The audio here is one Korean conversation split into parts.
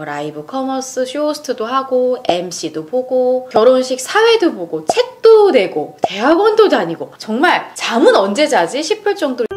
라이브 커머스, 쇼호스트도 하고 MC도 보고 결혼식 사회도 보고 책도 내고 대학원도 다니고 정말 잠은 언제 자지 싶을 정도로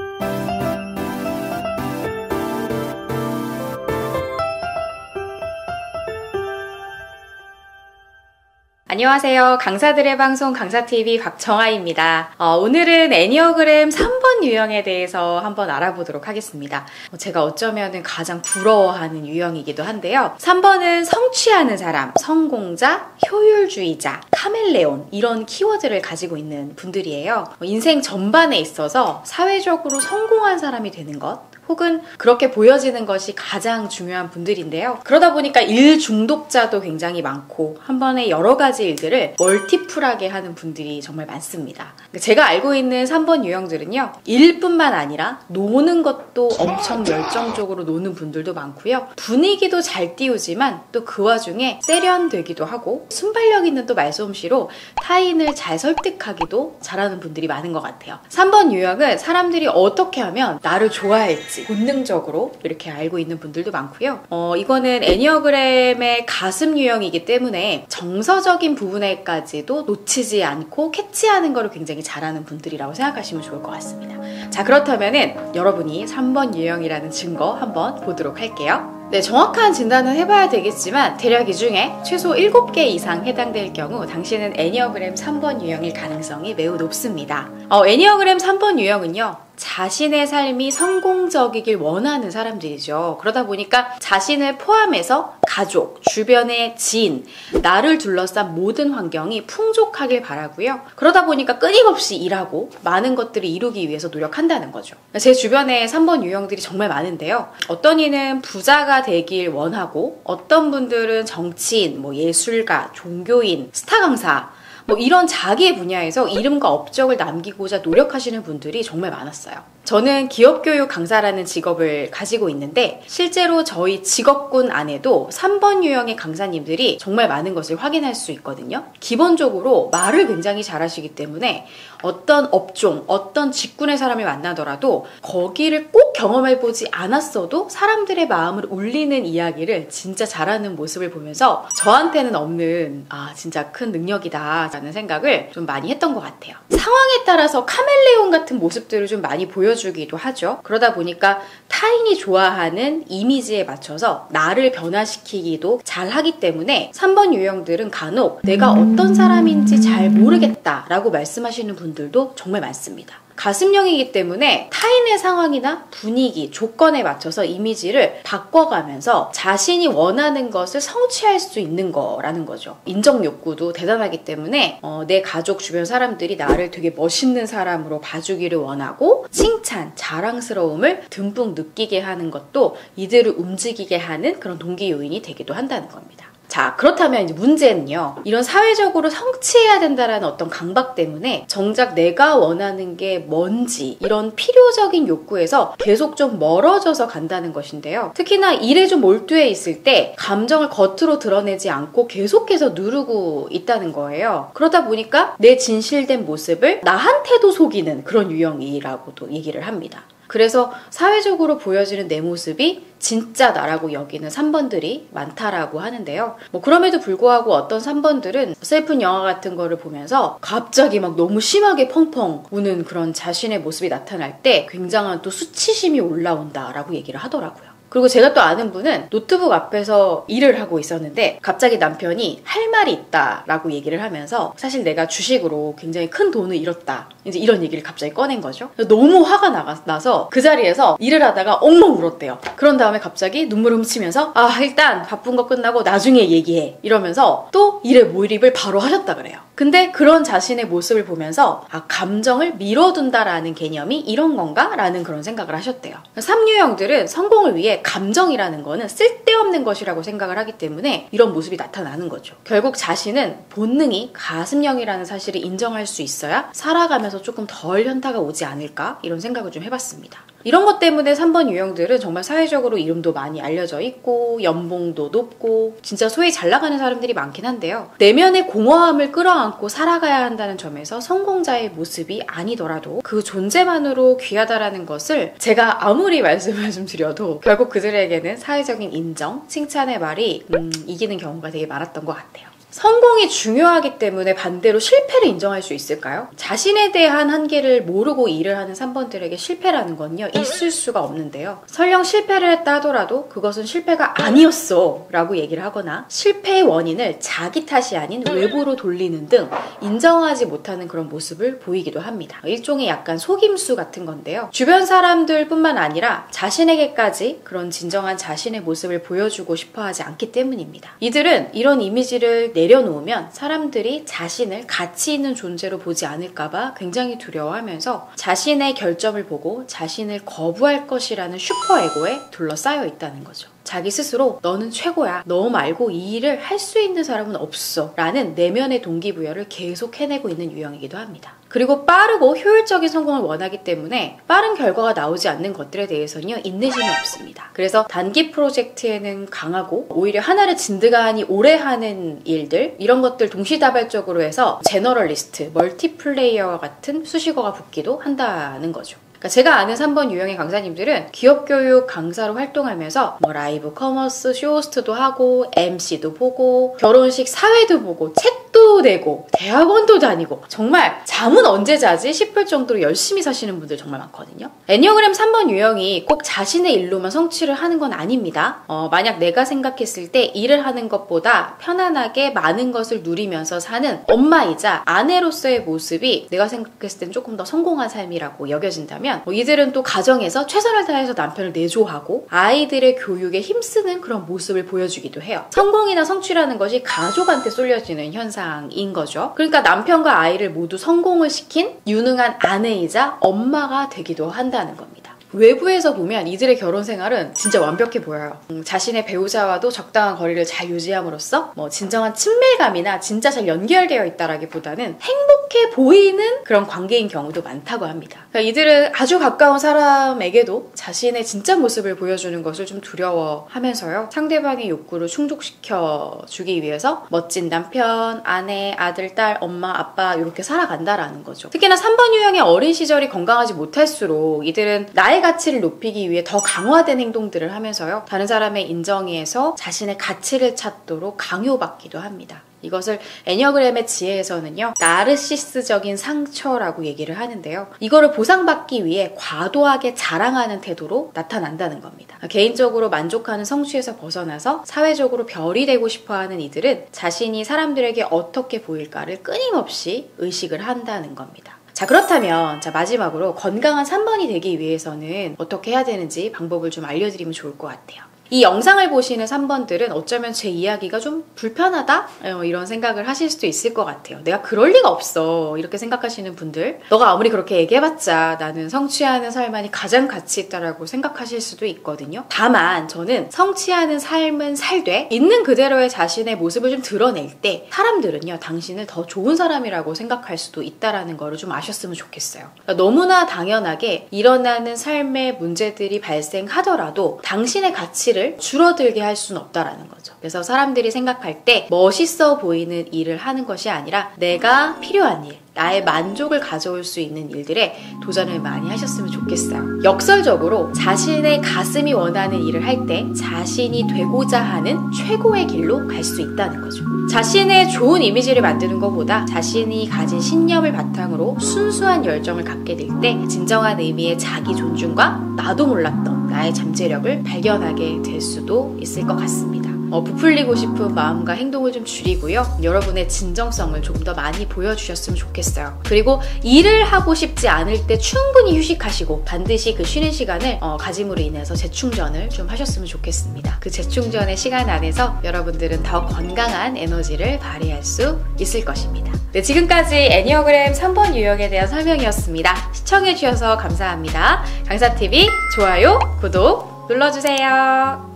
안녕하세요. 강사들의 방송 강사TV 박정아입니다. 오늘은 애니어그램 3번 유형에 대해서 한번 알아보도록 하겠습니다. 제가 어쩌면 가장 부러워하는 유형이기도 한데요. 3번은 성취하는 사람, 성공자, 효율주의자, 카멜레온 이런 키워드를 가지고 있는 분들이에요. 인생 전반에 있어서 사회적으로 성공한 사람이 되는 것 혹은 그렇게 보여지는 것이 가장 중요한 분들인데요. 그러다 보니까 일 중독자도 굉장히 많고 한 번에 여러 가지 일들을 멀티플하게 하는 분들이 정말 많습니다. 제가 알고 있는 3번 유형들은요. 일뿐만 아니라 노는 것도 엄청 열정적으로 노는 분들도 많고요. 분위기도 잘 띄우지만 또 그 와중에 세련되기도 하고 순발력 있는 또 말솜씨로 타인을 잘 설득하기도 잘하는 분들이 많은 것 같아요. 3번 유형은 사람들이 어떻게 하면 나를 좋아할지 본능적으로 이렇게 알고 있는 분들도 많고요. 이거는 애니어그램의 가슴 유형이기 때문에 정서적인 부분에까지도 놓치지 않고 캐치하는 거를 굉장히 잘하는 분들이라고 생각하시면 좋을 것 같습니다. 자, 그렇다면은 여러분이 3번 유형이라는 증거 한번 보도록 할게요. 네, 정확한 진단은 해봐야 되겠지만 대략 이 중에 최소 7개 이상 해당될 경우 당신은 애니어그램 3번 유형일 가능성이 매우 높습니다. 애니어그램 3번 유형은요. 자신의 삶이 성공적이길 원하는 사람들이죠. 그러다 보니까 자신을 포함해서 가족, 주변의 지인, 나를 둘러싼 모든 환경이 풍족하길 바라고요. 그러다 보니까 끊임없이 일하고 많은 것들을 이루기 위해서 노력한다는 거죠. 제 주변에 3번 유형들이 정말 많은데요. 어떤 이는 부자가 되길 원하고 어떤 분들은 정치인, 예술가, 종교인, 스타 강사 이런 자기의 분야에서 이름과 업적을 남기고자 노력하시는 분들이 정말 많았어요. 저는 기업교육 강사라는 직업을 가지고 있는데 실제로 저희 직업군 안에도 3번 유형의 강사님들이 정말 많은 것을 확인할 수 있거든요. 기본적으로 말을 굉장히 잘하시기 때문에 어떤 업종, 어떤 직군의 사람을 만나더라도 거기를 꼭 경험해보지 않았어도 사람들의 마음을 울리는 이야기를 진짜 잘하는 모습을 보면서 저한테는 없는 진짜 큰 능력이다 라는 생각을 좀 많이 했던 것 같아요. 상황에 따라서 카멜레온 같은 모습들을 좀 많이 보여주기도 하죠. 그러다 보니까 타인이 좋아하는 이미지에 맞춰서 나를 변화시키기도 잘하기 때문에 3번 유형들은 간혹 내가 어떤 사람인지 잘 모르겠다라고 말씀하시는 분들도 정말 많습니다. 가슴형이기 때문에 타인의 상황이나 분위기, 조건에 맞춰서 이미지를 바꿔가면서 자신이 원하는 것을 성취할 수 있는 거라는 거죠. 인정 욕구도 대단하기 때문에 내 가족 주변 사람들이 나를 되게 멋있는 사람으로 봐주기를 원하고 칭찬, 자랑스러움을 듬뿍 느끼게 하는 것도 이들을 움직이게 하는 그런 동기 요인이 되기도 한다는 겁니다. 자, 그렇다면 이제 문제는요. 이런 사회적으로 성취해야 된다라는 어떤 강박 때문에 정작 내가 원하는 게 뭔지 이런 필요적인 욕구에서 계속 좀 멀어져서 간다는 것인데요. 특히나 일에 좀 몰두해 있을 때 감정을 겉으로 드러내지 않고 계속해서 누르고 있다는 거예요. 그러다 보니까 내 진실된 모습을 나한테도 속이는 그런 유형이라고도 얘기를 합니다. 그래서 사회적으로 보여지는 내 모습이 진짜 나라고 여기는 3번들이 많다라고 하는데요. 그럼에도 불구하고 어떤 3번들은 슬픈 영화 같은 거를 보면서 갑자기 막 너무 심하게 펑펑 우는 그런 자신의 모습이 나타날 때 굉장한 또 수치심이 올라온다라고 얘기를 하더라고요. 그리고 제가 또 아는 분은 노트북 앞에서 일을 하고 있었는데 갑자기 남편이 할 말이 있다라고 얘기를 하면서 사실 내가 주식으로 굉장히 큰 돈을 잃었다. 이제 이런 얘기를 갑자기 꺼낸 거죠. 너무 화가 나서 그 자리에서 일을 하다가 엉엉 울었대요. 그런 다음에 갑자기 눈물을 훔치면서 일단 바쁜 거 끝나고 나중에 얘기해 이러면서 또 일에 몰입을 바로 하셨다 그래요. 근데 그런 자신의 모습을 보면서 감정을 밀어둔다라는 개념이 이런 건가? 라는 그런 생각을 하셨대요. 3유형들은 성공을 위해 감정이라는 거는 쓸데없는 것이라고 생각을 하기 때문에 이런 모습이 나타나는 거죠. 결국 자신은 본능이 가슴형이라는 사실을 인정할 수 있어야 살아가면서 조금 덜 현타가 오지 않을까? 이런 생각을 좀 해봤습니다. 이런 것 때문에 3번 유형들은 정말 사회적으로 이름도 많이 알려져 있고 연봉도 높고 진짜 소위 잘 나가는 사람들이 많긴 한데요. 내면의 공허함을 끌어안고 살아가야 한다는 점에서 성공자의 모습이 아니더라도 그 존재만으로 귀하다라는 것을 제가 아무리 말씀을 좀 드려도 결국 그들에게는 사회적인 인정, 칭찬의 말이 이기는 경우가 되게 많았던 것 같아요. 성공이 중요하기 때문에 반대로 실패를 인정할 수 있을까요? 자신에 대한 한계를 모르고 일을 하는 3번들에게 실패라는 건요, 있을 수가 없는데요. 설령 실패를 했다 하더라도 그것은 실패가 아니었어 라고 얘기를 하거나 실패의 원인을 자기 탓이 아닌 외부로 돌리는 등 인정하지 못하는 그런 모습을 보이기도 합니다. 일종의 약간 속임수 같은 건데요. 주변 사람들 뿐만 아니라 자신에게까지 그런 진정한 자신의 모습을 보여주고 싶어 하지 않기 때문입니다. 이들은 이런 이미지를 내려놓으면 사람들이 자신을 가치 있는 존재로 보지 않을까봐 굉장히 두려워하면서 자신의 결점을 보고 자신을 거부할 것이라는 슈퍼에고에 둘러싸여 있다는 거죠. 자기 스스로 너는 최고야. 너 말고 이 일을 할 수 있는 사람은 없어. 라는 내면의 동기부여를 계속 해내고 있는 유형이기도 합니다. 그리고 빠르고 효율적인 성공을 원하기 때문에 빠른 결과가 나오지 않는 것들에 대해서는요, 인내심이 없습니다. 그래서 단기 프로젝트에는 강하고 오히려 하나를 진드간이 오래 하는 일들, 이런 것들 동시다발적으로 해서 제너럴리스트, 멀티플레이어와 같은 수식어가 붙기도 한다는 거죠. 제가 아는 3번 유형의 강사님들은 기업교육 강사로 활동하면서 라이브 커머스 쇼호스트도 하고 MC도 보고 결혼식 사회도 보고 책도 내고 대학원도 다니고 정말 잠은 언제 자지 싶을 정도로 열심히 사시는 분들 정말 많거든요. 애니어그램 3번 유형이 꼭 자신의 일로만 성취를 하는 건 아닙니다. 만약 내가 생각했을 때 일을 하는 것보다 편안하게 많은 것을 누리면서 사는 엄마이자 아내로서의 모습이 내가 생각했을 땐 조금 더 성공한 삶이라고 여겨진다면 이들은 또 가정에서 최선을 다해서 남편을 내조하고 아이들의 교육에 힘쓰는 그런 모습을 보여주기도 해요. 성공이나 성취라는 것이 가족한테 쏠려지는 현상인 거죠. 그러니까 남편과 아이를 모두 성공을 시킨 유능한 아내이자 엄마가 되기도 한다는 겁니다. 외부에서 보면 이들의 결혼 생활은 진짜 완벽해 보여요. 자신의 배우자와도 적당한 거리를 잘 유지함으로써 진정한 친밀감이나 진짜 잘 연결되어 있다라기보다는 행복해 보이는 그런 관계인 경우도 많다고 합니다. 그러니까 이들은 아주 가까운 사람에게도 자신의 진짜 모습을 보여주는 것을 좀 두려워하면서요, 상대방의 욕구를 충족시켜주기 위해서 멋진 남편, 아내, 아들, 딸, 엄마, 아빠 이렇게 살아간다라는 거죠. 특히나 3번 유형의 어린 시절이 건강하지 못할수록 이들은 나의 가치를 높이기 위해 더 강화된 행동들을 하면서요, 다른 사람의 인정에서 자신의 가치를 찾도록 강요받기도 합니다. 이것을 애니어그램의 지혜에서는요, 나르시스적인 상처라고 얘기를 하는데요. 이거를 보상받기 위해 과도하게 자랑하는 태도로 나타난다는 겁니다. 개인적으로 만족하는 성취에서 벗어나서 사회적으로 별이 되고 싶어하는 이들은 자신이 사람들에게 어떻게 보일까를 끊임없이 의식을 한다는 겁니다. 자, 그렇다면 마지막으로 건강한 3번이 되기 위해서는 어떻게 해야 되는지 방법을 좀 알려드리면 좋을 것 같아요. 이 영상을 보시는 3번들은 어쩌면 제 이야기가 좀 불편하다? 이런 생각을 하실 수도 있을 것 같아요. 내가 그럴 리가 없어. 이렇게 생각하시는 분들, 너가 아무리 그렇게 얘기해봤자 나는 성취하는 삶만이 가장 가치 있다라고 생각하실 수도 있거든요. 다만 저는 성취하는 삶은 살되 있는 그대로의 자신의 모습을 좀 드러낼 때 사람들은요, 당신을 더 좋은 사람이라고 생각할 수도 있다라는 거를 좀 아셨으면 좋겠어요. 그러니까 너무나 당연하게 일어나는 삶의 문제들이 발생하더라도 당신의 가치를 줄어들게 할 수는 없다라는 거죠. 그래서 사람들이 생각할 때 멋있어 보이는 일을 하는 것이 아니라 내가 필요한 일, 나의 만족을 가져올 수 있는 일들에 도전을 많이 하셨으면 좋겠어요. 역설적으로 자신의 가슴이 원하는 일을 할 때 자신이 되고자 하는 최고의 길로 갈 수 있다는 거죠. 자신의 좋은 이미지를 만드는 것보다 자신이 가진 신념을 바탕으로 순수한 열정을 갖게 될 때 진정한 의미의 자기 존중과 나도 몰랐던 나의 잠재력을 발견하게 될 수도 있을 것 같습니다. 부풀리고 싶은 마음과 행동을 좀 줄이고요, 여러분의 진정성을 조금 더 많이 보여주셨으면 좋겠어요. 그리고 일을 하고 싶지 않을 때 충분히 휴식하시고 반드시 그 쉬는 시간을 가짐으로 인해서 재충전을 좀 하셨으면 좋겠습니다. 그 재충전의 시간 안에서 여러분들은 더 건강한 에너지를 발휘할 수 있을 것입니다. 네, 지금까지 애니어그램 3번 유형에 대한 설명이었습니다. 시청해주셔서 감사합니다. 강사TV 좋아요, 구독 눌러주세요.